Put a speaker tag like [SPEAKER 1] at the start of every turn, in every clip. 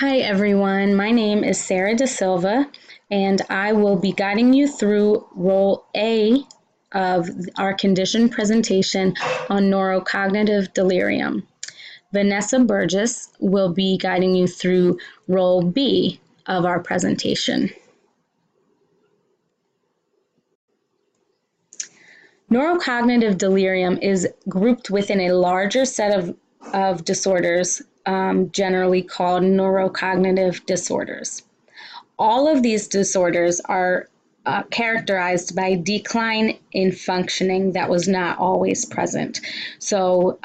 [SPEAKER 1] Hi everyone, my name is Sarah Da Silva and I will be guiding you through Role A of our condition presentation on neurocognitive delirium. Vanessa Burgess will be guiding you through Role B of our presentation. Neurocognitive delirium is grouped within a larger set of disorders, generally called neurocognitive disorders. All of these disorders are characterized by decline in functioning that was not always present. So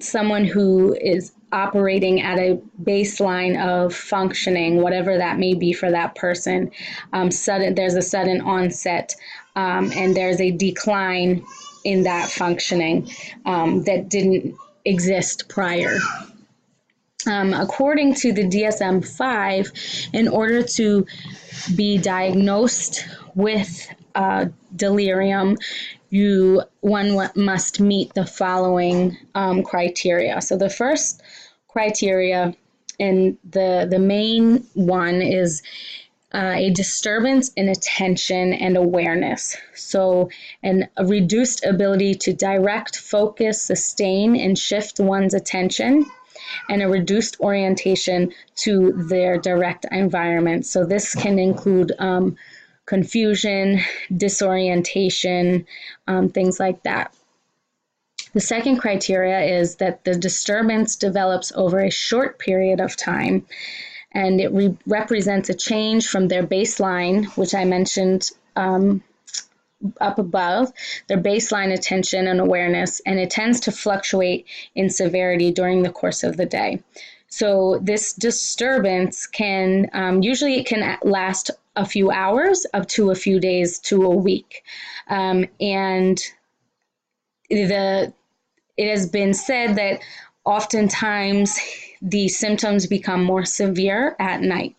[SPEAKER 1] someone who is operating at a baseline of functioning, whatever that may be for that person, there's a sudden onset and there's a decline in that functioning that didn't exist prior. According to the DSM-5, in order to be diagnosed with delirium, one must meet the following criteria. So the first criteria, and the main one, is a disturbance in attention and awareness. So a reduced ability to direct, focus, sustain, and shift one's attention, and a reduced orientation to their direct environment. So this can include confusion, disorientation, things like that. The second criteria is that the disturbance develops over a short period of time, and it represents a change from their baseline, which I mentioned up above, their baseline attention and awareness, and it tends to fluctuate in severity during the course of the day. So this disturbance can, usually it can last a few hours up to a few days to a week. And it has been said that oftentimes the symptoms become more severe at night.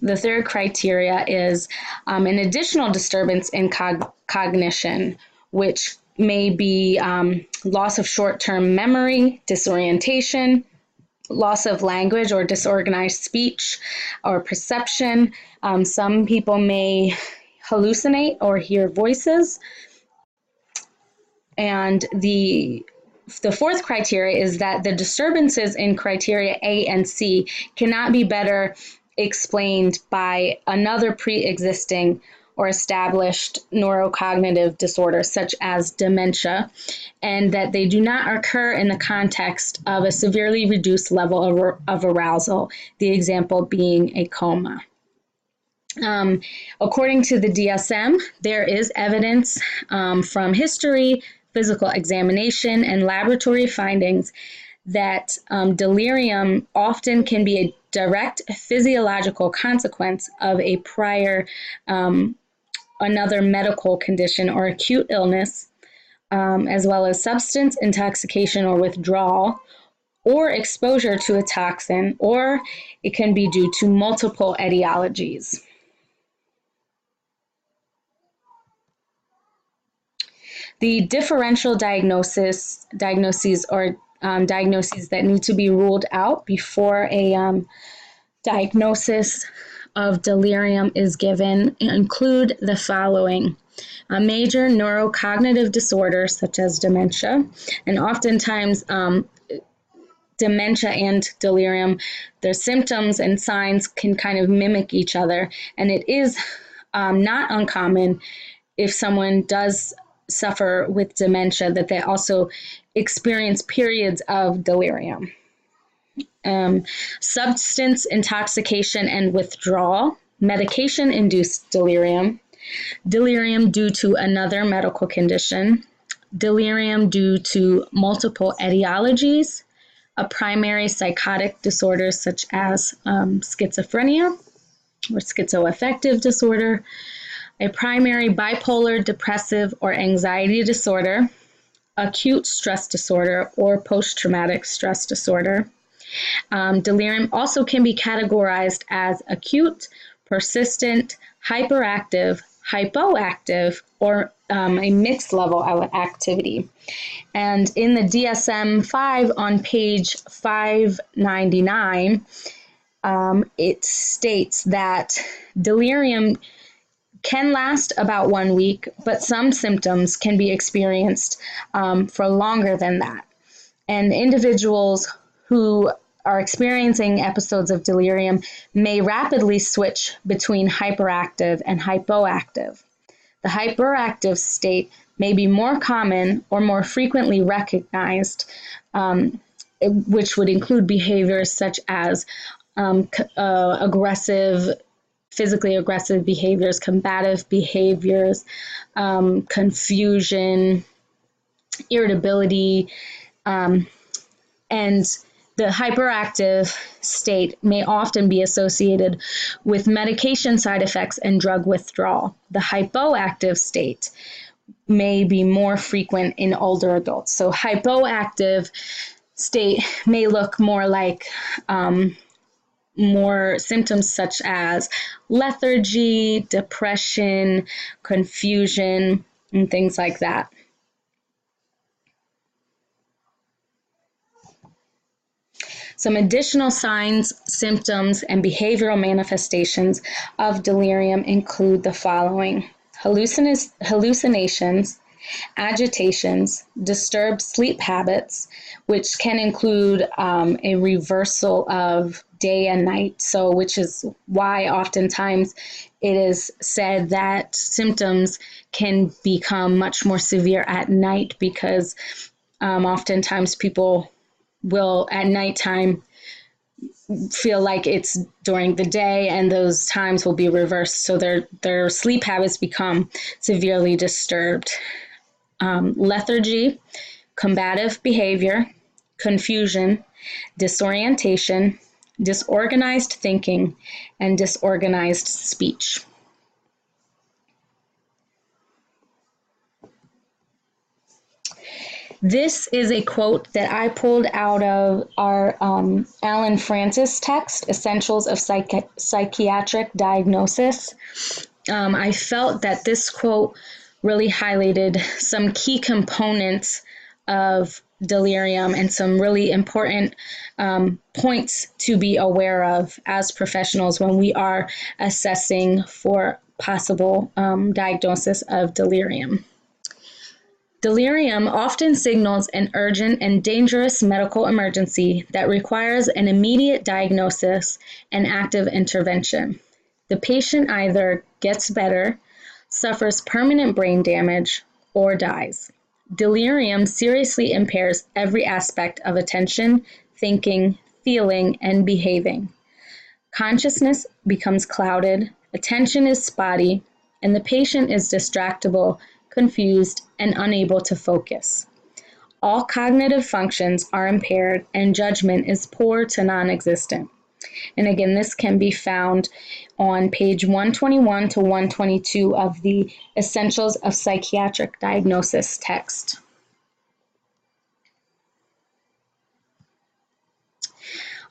[SPEAKER 1] The third criteria is an additional disturbance in cognition, which may be loss of short-term memory, disorientation, loss of language or disorganized speech or perception. Some people may hallucinate or hear voices. And the fourth criteria is that the disturbances in criteria A and C cannot be better explained by another pre-existing or established neurocognitive disorder, such as dementia, and that they do not occur in the context of a severely reduced level of arousal, the example being a coma. According to the DSM, there is evidence from history, physical examination, and laboratory findings that delirium often can be a direct physiological consequence of a prior another medical condition or acute illness, as well as substance intoxication or withdrawal, or exposure to a toxin, or it can be due to multiple etiologies. The differential diagnoses or diagnoses that need to be ruled out before a diagnosis of delirium is given include the following: a major neurocognitive disorder such as dementia, and oftentimes dementia and delirium, their symptoms and signs can kind of mimic each other, and it is not uncommon if someone does suffer with dementia that they also experience periods of delirium. Substance intoxication and withdrawal, medication-induced delirium, delirium due to another medical condition, delirium due to multiple etiologies, a primary psychotic disorder such as schizophrenia or schizoaffective disorder, a primary bipolar, depressive, or anxiety disorder, acute stress disorder, or post-traumatic stress disorder. Delirium also can be categorized as acute, persistent, hyperactive, hypoactive, or a mixed level of activity. And in the DSM-5 on page 599, it states that delirium can last about 1 week, but some symptoms can be experienced for longer than that. And individuals who are experiencing episodes of delirium may rapidly switch between hyperactive and hypoactive. The hyperactive state may be more common or more frequently recognized, which would include behaviors such as physically aggressive behaviors, combative behaviors, confusion, irritability, and the hyperactive state may often be associated with medication side effects and drug withdrawal. The hypoactive state may be more frequent in older adults. So hypoactive state may look more like more symptoms such as lethargy, depression, confusion, and things like that. Some additional signs, symptoms, and behavioral manifestations of delirium include the following: hallucinations, agitations, disturbed sleep habits, which can include a reversal of day and night. So, which is why oftentimes it is said that symptoms can become much more severe at night, because oftentimes people will at nighttime feel like it's during the day, and those times will be reversed. So their sleep habits become severely disturbed. Lethargy, combative behavior, confusion, disorientation, disorganized thinking, and disorganized speech. This is a quote that I pulled out of our Alan Francis text, Essentials of Psychiatric Diagnosis. I felt that this quote really highlighted some key components of delirium and some really important points to be aware of as professionals when we are assessing for possible diagnosis of delirium. Delirium often signals an urgent and dangerous medical emergency that requires an immediate diagnosis and active intervention. The patient either gets better, suffers permanent brain damage, or dies. Delirium seriously impairs every aspect of attention, thinking, feeling, and behaving. Consciousness becomes clouded, attention is spotty, and the patient is distractible, confused, and unable to focus. All cognitive functions are impaired, and judgment is poor to non-existent. And again, this can be found on page 121 to 122 of the Essentials of Psychiatric Diagnosis text.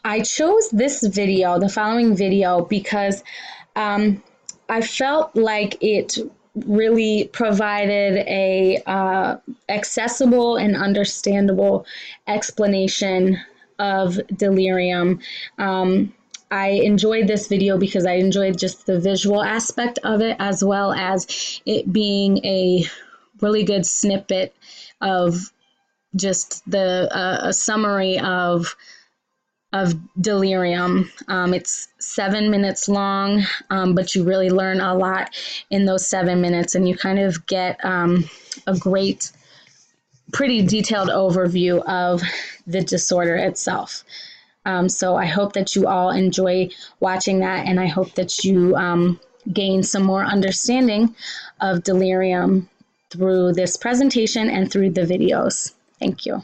[SPEAKER 1] I chose this video, the following video, because I felt like it really provided a accessible and understandable explanation of delirium. I enjoyed this video because I enjoyed just the visual aspect of it, as well as it being a really good snippet of just the a summary of delirium. It's 7 minutes long, but you really learn a lot in those 7 minutes, and you kind of get a great, pretty detailed overview of the disorder itself. So I hope that you all enjoy watching that, and I hope that you gain some more understanding of delirium through this presentation and through the videos. Thank you.